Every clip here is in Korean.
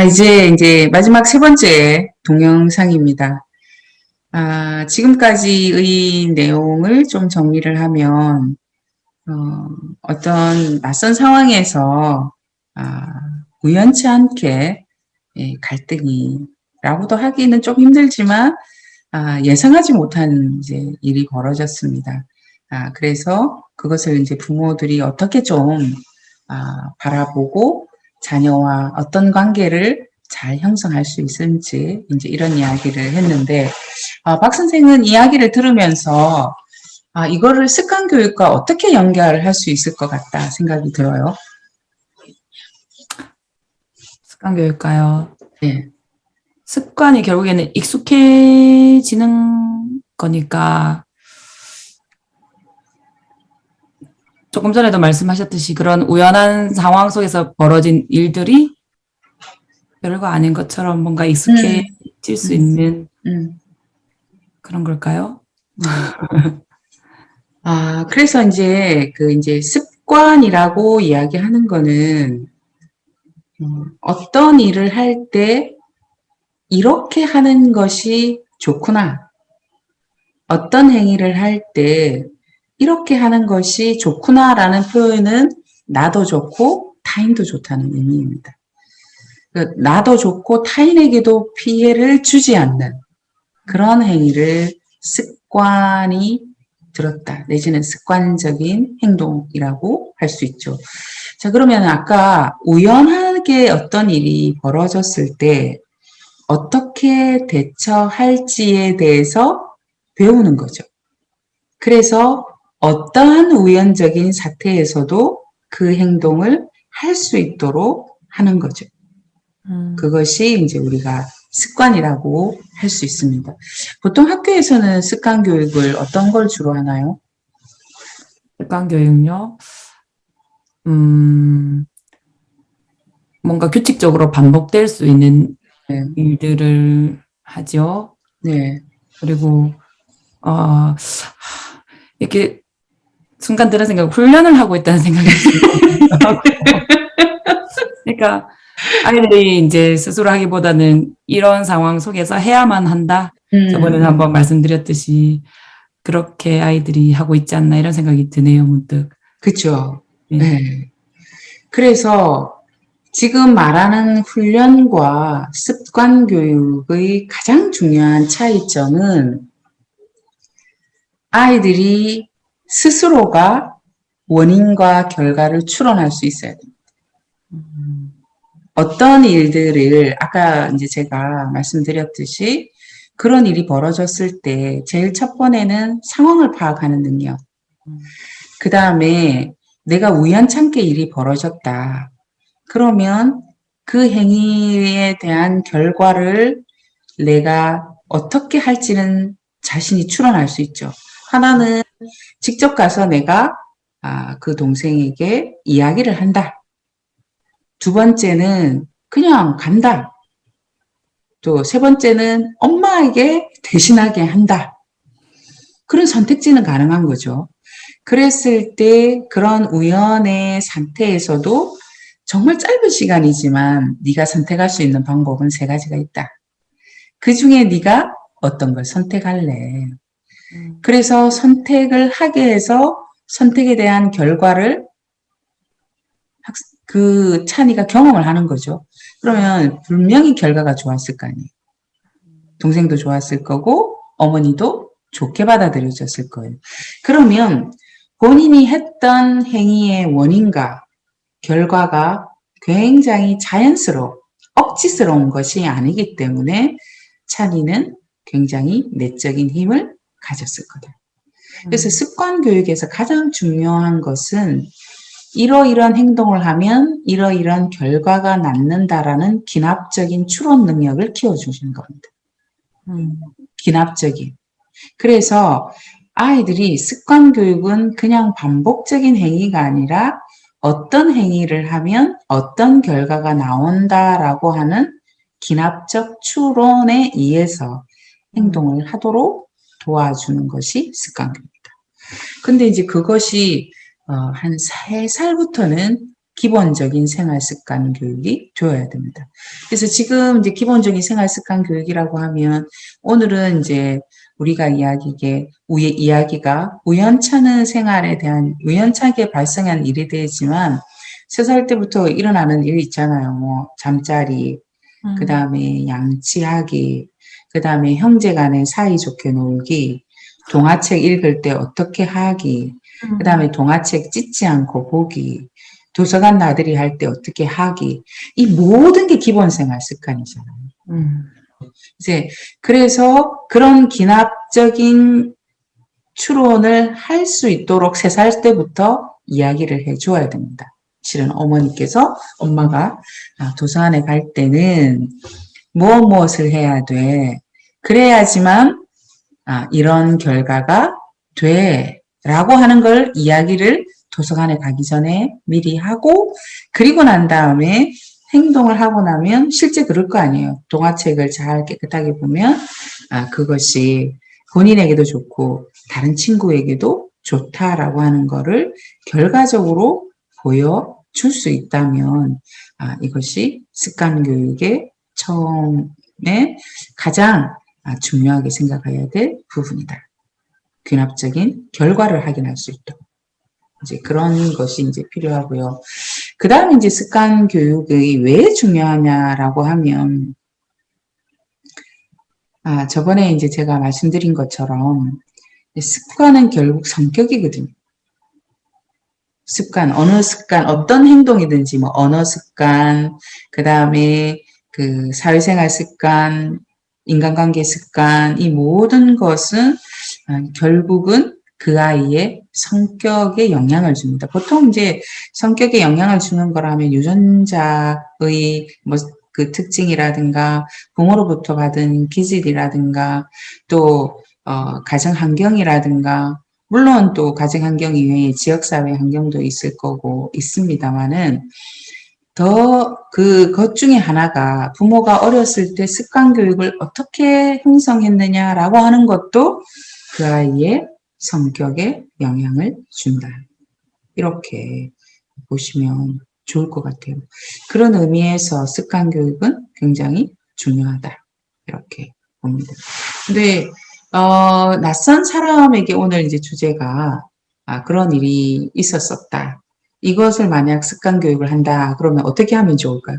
이제 마지막 세 번째 동영상입니다. 지금까지의 내용을 좀 정리를 하면, 어떤 낯선 상황에서, 우연치 않게 갈등이라고도 하기는 좀 힘들지만, 예상하지 못한 이제 일이 벌어졌습니다. 그래서 그것을 이제 부모들이 어떻게 좀, 바라보고 자녀와 어떤 관계를 잘 형성할 수 있을지 이제 이런 이야기를 했는데, 박 선생은 이야기를 들으면서 이거를 습관 교육과 어떻게 연결할 수 있을 것 같다 생각이 들어요. 습관 교육가요. 네. 습관이 결국에는 익숙해지는 거니까 조금 전에도 말씀하셨듯이 그런 우연한 상황 속에서 벌어진 일들이 별거 아닌 것처럼 뭔가 익숙해질 수 있는 그런 걸까요? 그래서 이제 이제 습관이라고 이야기하는 거는 어떤 일을 할 때 이렇게 하는 것이 좋구나. 어떤 행위를 할 때 이렇게 하는 것이 좋구나라는 표현은 나도 좋고 타인도 좋다는 의미입니다. 나도 좋고 타인에게도 피해를 주지 않는 그런 행위를 습관이 들었다. 내지는 습관적인 행동이라고 할 수 있죠. 자, 그러면 아까 우연하게 어떤 일이 벌어졌을 때 어떻게 대처할지에 대해서 배우는 거죠. 그래서 어떠한 우연적인 사태에서도 그 행동을 할 수 있도록 하는 거죠. 그것이 이제 우리가 습관이라고 할 수 있습니다. 보통 학교에서는 습관 교육을 어떤 걸 주로 하나요? 습관 교육요? 뭔가 규칙적으로 반복될 수 있는 일들을 하죠. 네. 그리고 이렇게 순간 드는 생각, 훈련을 하고 있다는 생각이 들어요. 그러니까 아이들이 이제 스스로 하기보다는 이런 상황 속에서 해야만 한다. 저번에 한번 말씀드렸듯이 그렇게 아이들이 하고 있지 않나 이런 생각이 드네요, 문득. 그렇죠. 네. 그래서 지금 말하는 훈련과 습관 교육의 가장 중요한 차이점은 아이들이 스스로가 원인과 결과를 추론할 수 있어야 됩니다. 어떤 일들을 아까 이제 제가 말씀드렸듯이 그런 일이 벌어졌을 때 제일 첫 번에는 상황을 파악하는 능력. 그 다음에 내가 우연찮게 일이 벌어졌다. 그러면 그 행위에 대한 결과를 내가 어떻게 할지는 자신이 추론할 수 있죠. 하나는 직접 가서 내가 그 동생에게 이야기를 한다. 두 번째는 그냥 간다. 또 세 번째는 엄마에게 대신하게 한다. 그런 선택지는 가능한 거죠. 그랬을 때 그런 우연의 상태에서도 정말 짧은 시간이지만 네가 선택할 수 있는 방법은 세 가지가 있다. 그 중에 네가 어떤 걸 선택할래? 그래서 선택을 하게 해서 선택에 대한 결과를 그 찬이가 경험을 하는 거죠. 그러면 분명히 결과가 좋았을 거 아니에요. 동생도 좋았을 거고 어머니도 좋게 받아들여졌을 거예요. 그러면 본인이 했던 행위의 원인과 결과가 굉장히 자연스러워, 억지스러운 것이 아니기 때문에 찬이는 굉장히 내적인 힘을 가졌을 거다. 그래서 습관 교육에서 가장 중요한 것은 이러이러한 행동을 하면 이러이러한 결과가 낳는다라는 기납적인 추론 능력을 키워주시는 겁니다. 기납적인. 그래서 아이들이 습관 교육은 그냥 반복적인 행위가 아니라 어떤 행위를 하면 어떤 결과가 나온다라고 하는 기납적 추론에 의해서 행동을 하도록 도와주는 것이 습관 교육이다. 근데 이제 그것이 한 3살부터는 기본적인 생활 습관 교육이 되어야 됩니다. 그래서 지금 이제 기본적인 생활 습관 교육이라고 하면 오늘은 이제 우리가 이야기가 우연찮은 생활에 대한 우연찮게 발생한 일에 대해지만 3살 때부터 일어나는 일 있잖아요. 뭐 잠자리, 그 다음에 양치하기, 그 다음에 형제 간에 사이좋게 놀기, 동화책 읽을 때 어떻게 하기, 그 다음에 동화책 찢지 않고 보기, 도서관 나들이 할 때 어떻게 하기, 이 모든 게 기본 생활 습관이잖아요. 이제 그래서 그런 기납적인 추론을 할 수 있도록 3살 때부터 이야기를 해줘야 됩니다. 실은 어머니께서 엄마가 도서관에 갈 때는 무엇을 해야 돼. 그래야지만 이런 결과가 돼. 라고 하는 걸 이야기를 도서관에 가기 전에 미리 하고 그리고 난 다음에 행동을 하고 나면 실제 그럴 거 아니에요. 동화책을 잘 깨끗하게 보면 그것이 본인에게도 좋고 다른 친구에게도 좋다라고 하는 거를 결과적으로 보여줄 수 있다면 이것이 습관 교육의 처음에 가장 중요하게 생각해야 될 부분이다. 귀납적인 결과를 확인할 수 있도록. 이제 그런 것이 이제 필요하고요. 그 다음에 이제 습관 교육이 왜 중요하냐라고 하면, 저번에 이제 제가 말씀드린 것처럼, 습관은 결국 성격이거든요. 습관, 어느 습관, 어떤 행동이든지 뭐 언어 습관, 그 다음에 그 사회생활 습관, 인간관계 습관, 이 모든 것은 결국은 그 아이의 성격에 영향을 줍니다. 보통 이제 성격에 영향을 주는 거라면 유전자의 뭐 그 특징이라든가 부모로부터 받은 기질이라든가 또 가정 환경이라든가 물론 또 가정 환경 이외에 지역사회 환경도 있을 거고 있습니다만은 더 그것 중에 하나가 부모가 어렸을 때 습관 교육을 어떻게 형성했느냐라고 하는 것도 그 아이의 성격에 영향을 준다. 이렇게 보시면 좋을 것 같아요. 그런 의미에서 습관 교육은 굉장히 중요하다. 이렇게 봅니다. 근데 낯선 사람에게 오늘 이제 주제가 그런 일이 있었었다. 이것을 만약 습관 교육을 한다. 그러면 어떻게 하면 좋을까요?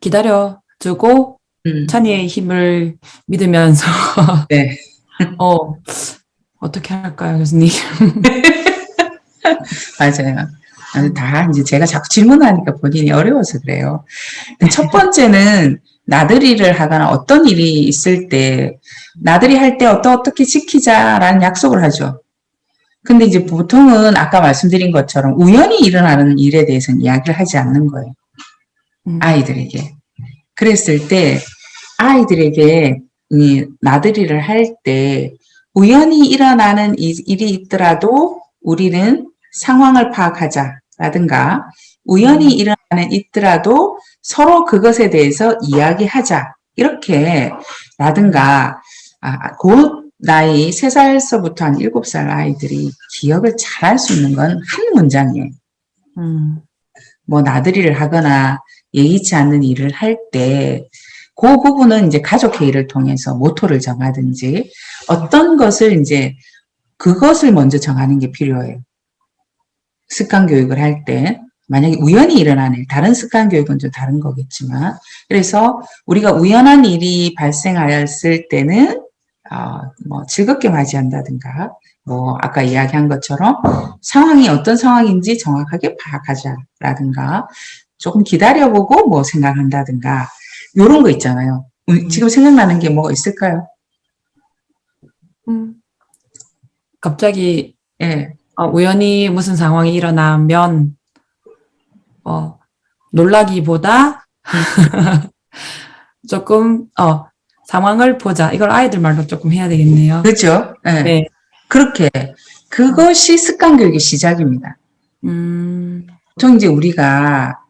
기다려주고 찬이의 힘을 믿으면서 네. 어떻게 할까요, 교수님? 맞아요. 다 이제 제가 자꾸 질문하니까 본인이 어려워서 그래요. 첫 번째는 나들이를 하거나 어떤 일이 있을 때 나들이 할 때 어떻게 지키자라는 약속을 하죠. 근데 이제 보통은 아까 말씀드린 것처럼 우연히 일어나는 일에 대해서는 이야기를 하지 않는 거예요. 아이들에게. 그랬을 때 아이들에게 이 나들이를 할 때 우연히 일어나는 일이 있더라도 우리는 상황을 파악하자라든가 우연히 일어나는 있더라도 서로 그것에 대해서 이야기하자 이렇게 라든가 곧 나이 3살서부터 한 7살 아이들이 기억을 잘할 수 있는 건 한 문장이에요. 뭐 나들이를 하거나 예기치 않는 일을 할 때 그 부분은 이제 가족 회의를 통해서 모토를 정하든지 어떤 것을 이제 그것을 먼저 정하는 게 필요해요. 습관 교육을 할 때 만약에 우연히 일어나는 일, 다른 습관 교육은 좀 다른 거겠지만 그래서 우리가 우연한 일이 발생하였을 때는 뭐 즐겁게 맞이한다든가 뭐 아까 이야기한 것처럼 상황이 어떤 상황인지 정확하게 파악하자라든가 조금 기다려보고 뭐 생각한다든가 이런 거 있잖아요. 지금 생각나는 게 뭐가 있을까요? 갑자기 예. 우연히 무슨 상황이 일어나면 놀라기보다 조금 상황을 보자. 이걸 아이들 말로 조금 해야 되겠네요. 그렇죠. 예. 네. 그렇게 그것이 습관 교육의 시작입니다. 보통 이제 우리가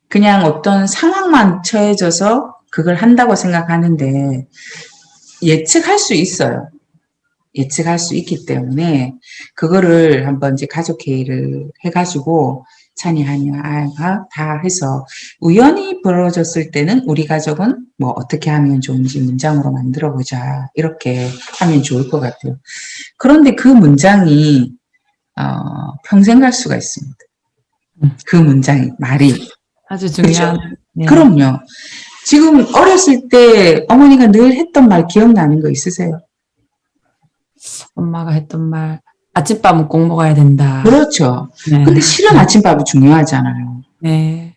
그냥 어떤 상황만 처해져서 그걸 한다고 생각하는데 예측할 수 있어요. 예측할 수 있기 때문에 그거를 한번 이제 가족 회의를 해가지고 찬이, 한이, 아이가 다 해서 우연히 벌어졌을 때는 우리 가족은 뭐 어떻게 하면 좋은지 문장으로 만들어 보자. 이렇게 하면 좋을 것 같아요. 그런데 그 문장이 평생 갈 수가 있습니다. 그 문장이 말이. 아주 중요한. 그렇죠? 네. 그럼요. 지금 어렸을 때 어머니가 늘 했던 말 기억나는 거 있으세요? 엄마가 했던 말, 아침밥은 꼭 먹어야 된다. 그렇죠. 네. 근데 실은 아침밥이 중요하잖아요. 네.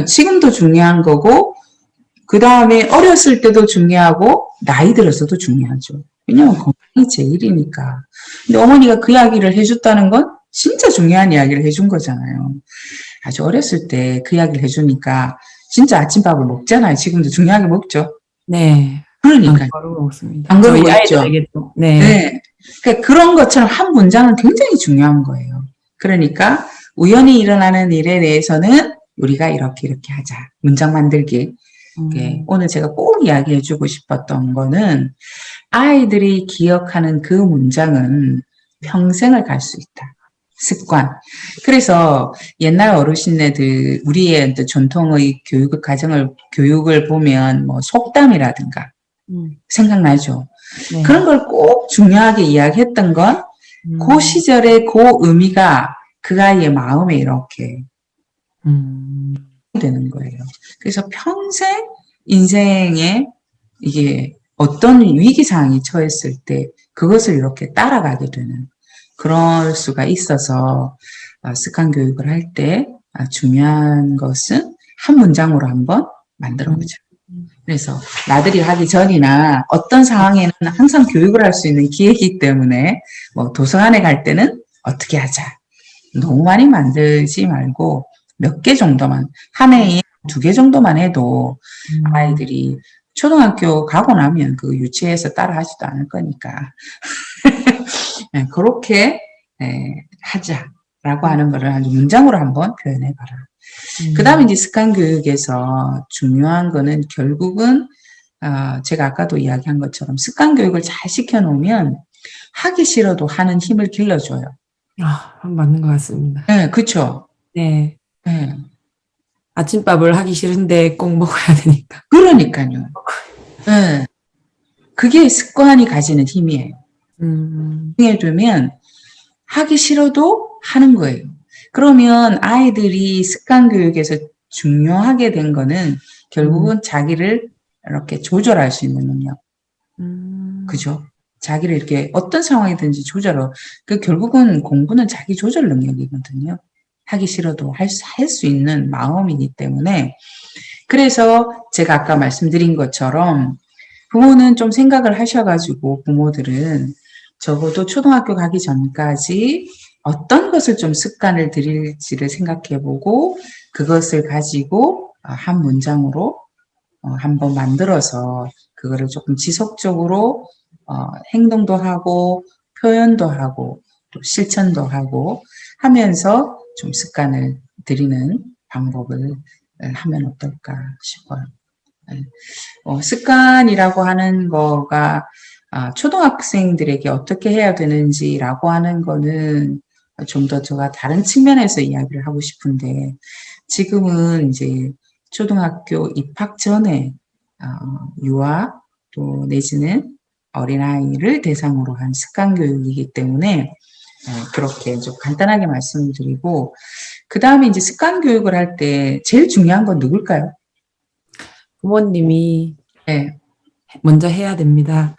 지금도 중요한 거고, 그 다음에 어렸을 때도 중요하고, 나이 들어서도 중요하죠. 왜냐면 건강이 제일이니까. 근데 어머니가 그 이야기를 해줬다는 건 진짜 중요한 이야기를 해준 거잖아요. 아주 어렸을 때 그 이야기를 해주니까 진짜 아침밥을 먹잖아요. 지금도 중요하게 먹죠. 네. 그러니까. 바로 먹습니다. 안 그러고 저희 있죠. 아이들에게도. 네. 네. 그러니까 그런 것처럼 한 문장은 굉장히 중요한 거예요. 그러니까 우연히 일어나는 일에 대해서는 우리가 이렇게 하자. 문장 만들기. 오늘 제가 꼭 이야기해주고 싶었던 거는 아이들이 기억하는 그 문장은 평생을 갈 수 있다. 습관. 그래서 옛날 어르신네들 우리의 전통의 교육을 보면 뭐 속담이라든가 생각나죠. 네. 그런 걸 꼭 중요하게 이야기했던 건 그 시절의 그 의미가 그 아이의 마음에 이렇게 되는 거예요. 그래서 평생 인생에 이게 어떤 위기 상황이 처했을 때 그것을 이렇게 따라가게 되는 그럴 수가 있어서 습관 교육을 할 때 중요한 것은 한 문장으로 한번 만들어 보자. 그래서 나들이 하기 전이나 어떤 상황에는 항상 교육을 할 수 있는 기회이기 때문에 뭐 도서관에 갈 때는 어떻게 하자. 너무 많이 만들지 말고 몇 개 정도만, 한 해에 2개 정도만 해도 아이들이 초등학교 가고 나면 그 유치해서 따라 하지도 않을 거니까. 네, 그렇게 하자라고 하는 거를 아주 문장으로 한번 표현해 봐라. 그 다음에 이제 습관 교육에서 중요한 거는 결국은 제가 아까도 이야기한 것처럼 습관 교육을 잘 시켜놓으면 하기 싫어도 하는 힘을 길러줘요. 맞는 것 같습니다. 네, 그렇죠. 네. 네. 아침밥을 하기 싫은데 꼭 먹어야 되니까. 그러니까요. 네. 그게 습관이 가지는 힘이에요. 해두면 하기 싫어도 하는 거예요. 그러면 아이들이 습관 교육에서 중요하게 된 거는 결국은 자기를 이렇게 조절할 수 있는 능력. 그죠? 자기를 이렇게 어떤 상황이든지 조절을. 결국은 공부는 자기 조절 능력이거든요. 하기 싫어도 할 수 있는 마음이기 때문에. 그래서 제가 아까 말씀드린 것처럼 부모는 좀 생각을 하셔가지고 부모들은 적어도 초등학교 가기 전까지 어떤 것을 좀 습관을 들일지를 생각해보고 그것을 가지고 한 문장으로 한번 만들어서 그거를 조금 지속적으로 행동도 하고 표현도 하고 또 실천도 하고 하면서 좀 습관을 들이는 방법을 하면 어떨까 싶어요. 습관이라고 하는 거가 초등학생들에게 어떻게 해야 되는지라고 하는 거는 좀 더 제가 다른 측면에서 이야기를 하고 싶은데 지금은 이제 초등학교 입학 전에 유아 또 내지는 어린아이를 대상으로 한 습관 교육이기 때문에 그렇게 좀 간단하게 말씀드리고 그 다음에 이제 습관 교육을 할 때 제일 중요한 건 누굴까요? 부모님이 네. 먼저 해야 됩니다.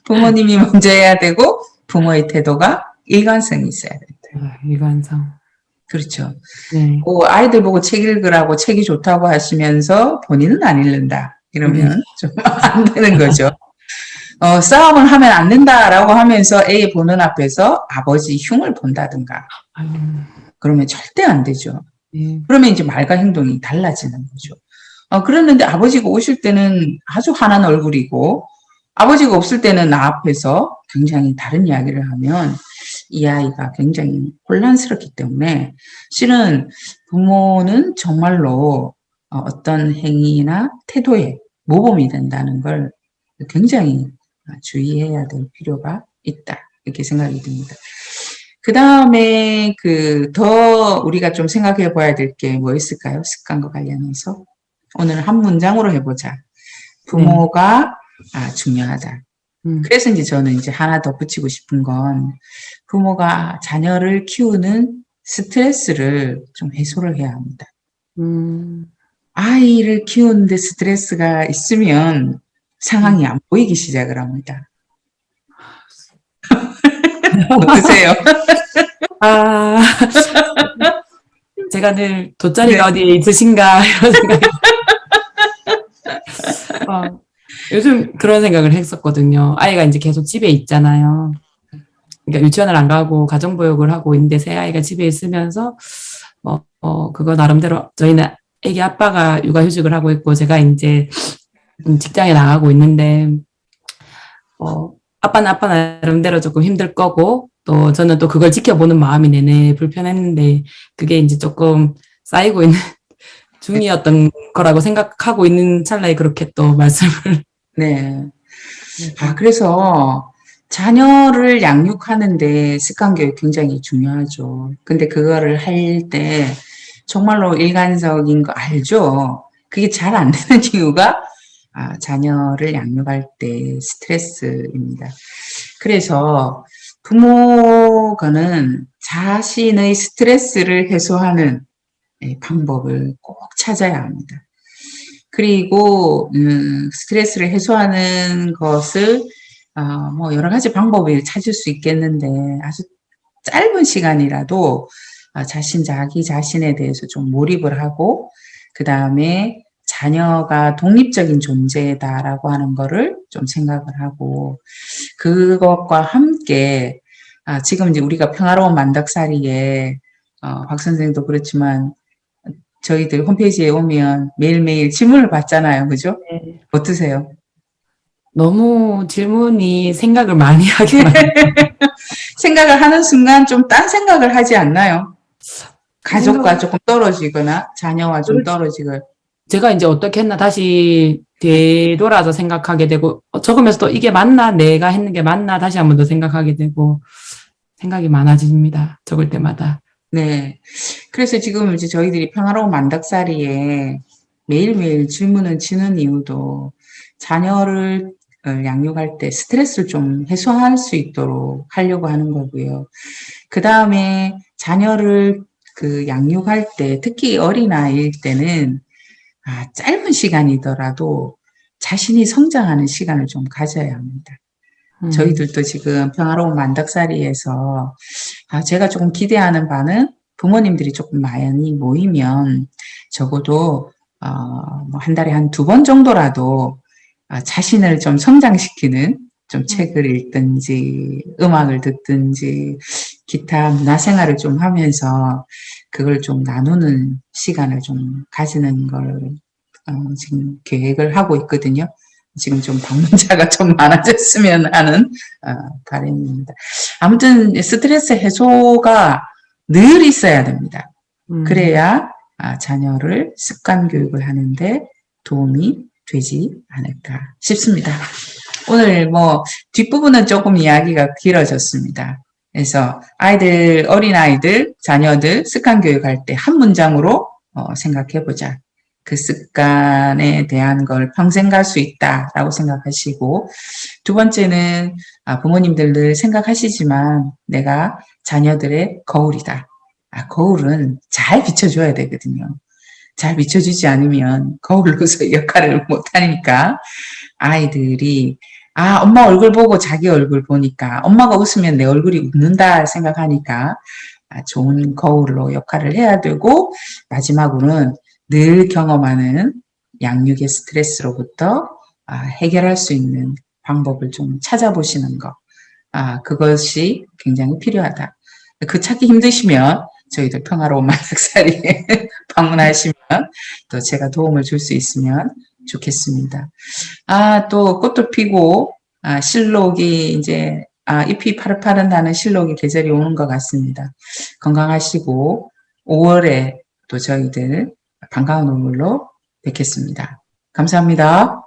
부모님이 먼저 해야 되고 부모의 태도가 일관성이 있어야 된다. 일관성. 그렇죠. 네. 아이들 보고 책 읽으라고 책이 좋다고 하시면서 본인은 안 읽는다. 이러면 좀 안 되는 거죠. 싸움을 하면 안 된다라고 하면서 애 보는 앞에서 아버지 흉을 본다든가. 그러면 절대 안 되죠. 그러면 이제 말과 행동이 달라지는 거죠. 그랬는데 아버지가 오실 때는 아주 환한 얼굴이고 아버지가 없을 때는 나 앞에서 굉장히 다른 이야기를 하면 이 아이가 굉장히 혼란스럽기 때문에 실은 부모는 정말로 어떤 행위나 태도에 모범이 된다는 걸 굉장히 주의해야 될 필요가 있다. 이렇게 생각이 듭니다. 그 다음에 더 우리가 좀 생각해 봐야 될 게 뭐 있을까요? 습관과 관련해서. 오늘 한 문장으로 해보자. 부모가 중요하다. 그래서 이제 저는 이제 하나 더 붙이고 싶은 건 부모가 자녀를 키우는 스트레스를 좀 해소를 해야 합니다. 아이를 키우는데 스트레스가 있으면 상황이 안 보이기 시작을 합니다. 어떠세요? 제가 늘 돗자리가 어디에 있으신가 이런 생각이 요즘 그런 생각을 했었거든요. 아이가 이제 계속 집에 있잖아요. 그러니까 유치원을 안 가고 가정보육을 하고 있는데 새 아이가 집에 있으면서 그거 나름대로 저희는 애기 아빠가 육아휴직을 하고 있고 제가 이제 직장에 나가고 있는데 아빠는 아빠 나름대로 조금 힘들 거고 또 저는 또 그걸 지켜보는 마음이 내내 불편했는데 그게 이제 조금 쌓이고 있는 중이었던 거라고 생각하고 있는 찰나에 그렇게 또 말씀을. 네. 그래서 자녀를 양육하는데 습관교육 굉장히 중요하죠. 근데 그거를 할 때 정말로 일관적인 거 알죠? 그게 잘 안 되는 이유가 자녀를 양육할 때 스트레스입니다. 그래서 부모가는 자신의 스트레스를 해소하는 방법을 꼭 찾아야 합니다. 그리고 스트레스를 해소하는 것을 뭐 여러 가지 방법을 찾을 수 있겠는데 아주 짧은 시간이라도 자기 자신에 대해서 좀 몰입을 하고 그 다음에 자녀가 독립적인 존재다라고 하는 거를 좀 생각을 하고 그것과 함께 지금 이제 우리가 평화로운 만덕살이에 박 선생님도 그렇지만 저희들 홈페이지에 오면 매일매일 질문을 받잖아요. 그죠? 네. 어떠세요? 너무 질문이 생각을 많이 하게 생각을 하는 순간 좀 딴 생각을 하지 않나요? 가족과 조금 떨어지거나 자녀와 좀 떨어지고. 제가 이제 어떻게 했나 다시 되돌아서 생각하게 되고 적으면서 또 이게 맞나 내가 했는 게 맞나 다시 한 번 더 생각하게 되고 생각이 많아집니다. 적을 때마다. 네. 그래서 지금 이제 저희들이 평화로운 만덕살이에 매일매일 질문을 치는 이유도 자녀를 양육할 때 스트레스를 좀 해소할 수 있도록 하려고 하는 거고요. 그 다음에 자녀를 양육할 때 특히 어린아이일 때는 짧은 시간이더라도 자신이 성장하는 시간을 좀 가져야 합니다. 저희들도 지금 평화로운 만덕살이에서 제가 조금 기대하는 바는 부모님들이 조금 많이 모이면 적어도 뭐 한 달에 한 2번 정도라도 자신을 좀 성장시키는 좀 책을 읽든지 음악을 듣든지 기타 문화생활을 좀 하면서 그걸 좀 나누는 시간을 좀 가지는 걸 지금 계획을 하고 있거든요. 지금 좀 방문자가 좀 많아졌으면 하는 바람입니다. 아무튼 스트레스 해소가 늘 있어야 됩니다. 그래야 자녀를 습관 교육을 하는데 도움이 되지 않을까 싶습니다. 오늘 뭐 뒷부분은 조금 이야기가 길어졌습니다. 그래서 어린아이들, 자녀들 습관 교육할 때 한 문장으로 생각해보자. 그 습관에 대한 걸 평생 갈 수 있다라고 생각하시고 두 번째는 부모님들 늘 생각하시지만 내가 자녀들의 거울이다. 거울은 잘 비춰줘야 되거든요. 잘 비춰주지 않으면 거울로서 역할을 못하니까 아이들이 엄마 얼굴 보고 자기 얼굴 보니까 엄마가 웃으면 내 얼굴이 웃는다 생각하니까 좋은 거울로 역할을 해야 되고 마지막으로는 늘 경험하는 양육의 스트레스로부터 해결할 수 있는 방법을 좀 찾아보시는 것. 그것이 굉장히 필요하다. 그 찾기 힘드시면 저희들 평화로운 만덕살이에 방문하시면 또 제가 도움을 줄 수 있으면 좋겠습니다. 또 꽃도 피고 실록이 이제 잎이 파릇파릇하는 실록이 계절이 오는 것 같습니다. 건강하시고 5월에 또 저희들 반가운 얼굴로 뵙겠습니다. 감사합니다.